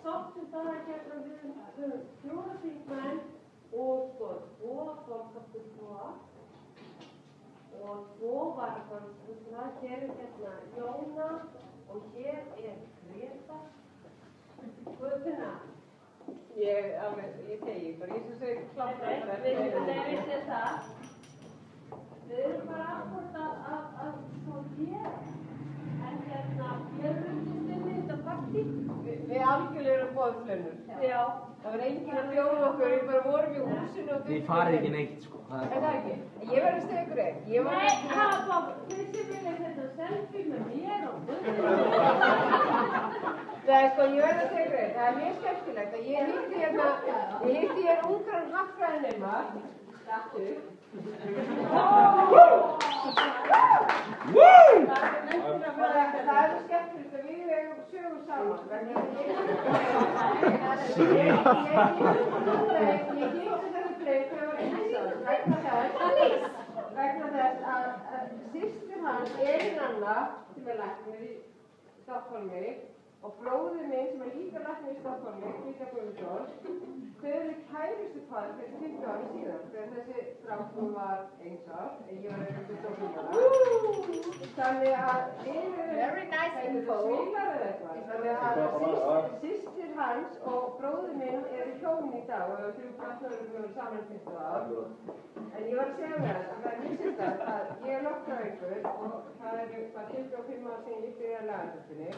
sáttum það að hérna við fjóra þingmenn og sko 2 borgarfulltrúa og 2 varaformaður. Hér hérna Jóna og hér Greta. Guðfinna. Ég tegi bara, ég svo klátt að við veitum það. Við erum bara akkord að svo hér. En hérna, ég rundist þetta partí. Við algjörlega erum boðflönnur. Já. Það var enginn að bjóða okkur, við bara vorum í húsinu og Þið farið ekki neitt, sko. Er það ekki? Ég verði að segja ykkur eitt. Nei, hafa bátt. Þessi vilja þetta selfie með mér og Guðfinna. Það er sko, ég verði að segja ykkur eitt. Það er mjög skemmtilegt að ég hitti hérna ungan hagfræðinema. Stattu. Það er svo skemmtilegt að við eigum sögur saman. Ég hitti þessu breyt þegar ég var 1 árs vegna þess að systir hans Anna sem læknir í Stokkhólmi og bróðir minn sem líka læknir í Stokkhólmi, Krista Guðmundsson, þau eru kærustu par fyrir 20 ári síðan þegar þessi strákur var 1 árs en ég var 25 ára. Þannig að við erum svílar eða eitthvað. Þannig að systir hans og bróðir minn eru hjón í dag og við 3 börn eru saman 20 ár. En ég var að segja mér að það er mjög sérstakt að ég er lögfræðingur og það eru bara 25 ár sem ég byrjaði að lagasafninu.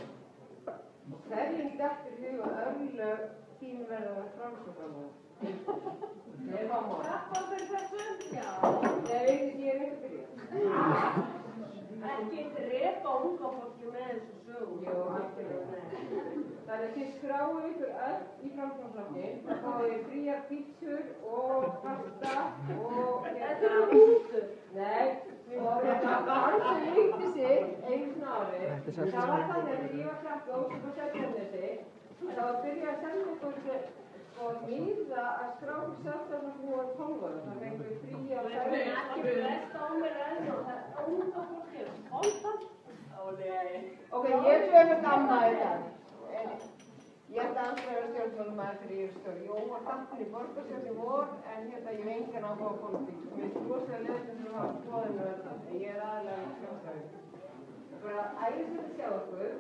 Hverjum dettur í hug og örlög þín verða að vera framsóknarmaður? Ég var mór. Hvað fyrir þessu? Já. Ég er ekki að byrja. Ekki drepa unga fólki með þessu sögum. Jú, algjörlega. Þannig að þið skráu ykkur öll í framsóknarflokkinn. Þá fáið þið fríar pítsur og pasta og... Þetta er húsur. Nei. Og hann sem líkti sig einu ári, það var þannig að ég var krakka og sem var Seltjarnarnesi, það var að byrja að senda ykkur og miða að skrá fyrir sjálfstæðan sem voru 12 ára, það fengur við frí á sæðinu. Það er ekki best á mér enn og það er unga fólki að spálta. Ok, ég er tvöfum gamma þetta. Ég ætla aldrei að vera stjórnmálamaður fyrir yfirstjóri. Jó, var dampur í borgarstjórn í vor, en hérna ég hef engan áhuga á pólitík. Mér finnst rosalega leiðilegt að hafa skoðanir og þetta, en ég er aðalega stjórnmálamaður. Bara æðislegt að sjá okkur.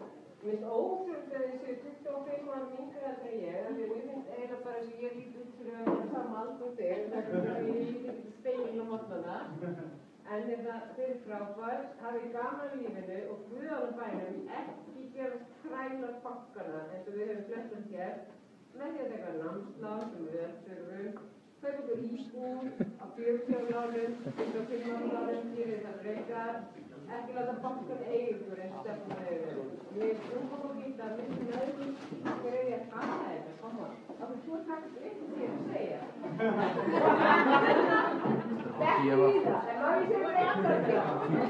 Mér finnst ótrúlega að þið séu 25 ára yngri en ég, af því mér finnst eiginlega bara eins og ég lít út fyrir að vera sama aldur og þig, vegna þess að ég lít ekki speil á morgnana. En þetta er frábær, hafið gaman í lífinu og guðanum bænum ekki gerast krælar bankana eins og við höfum flestum gert með því að taka námslán sem við þurfum, kaupa okkur íbúð á 40 lánum, 25 lánum, fyrir það frekar, ekki láta bankan eiga ykkur eins og stefnum að eiga. Ég er unga fólk í það, myndi nöðum, hver er ég að kalla þetta, koma. Af því þú takkt eitthvað sem ég er að segja. Ekki í það, en má ég segja þetta aftur að segja.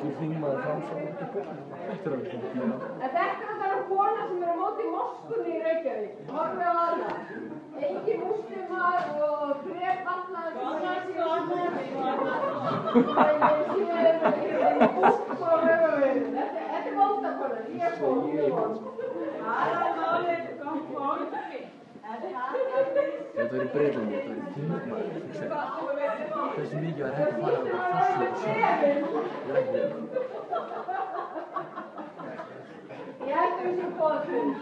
Þú þingmaður framsókn ekki byrja. Þetta er alveg svona. Þetta er það kona sem er á móti moskunni í Reykjavík. Horfið á hana. Engin muslimar og þrefallar sem er að séu Þetta er mótakona, ég er góð. Það er málið, gott mál. Þetta verið Breitlandi, þetta verið þingmaður. Hversu mikið var hægt að fara á Ég held að við séum góða fund.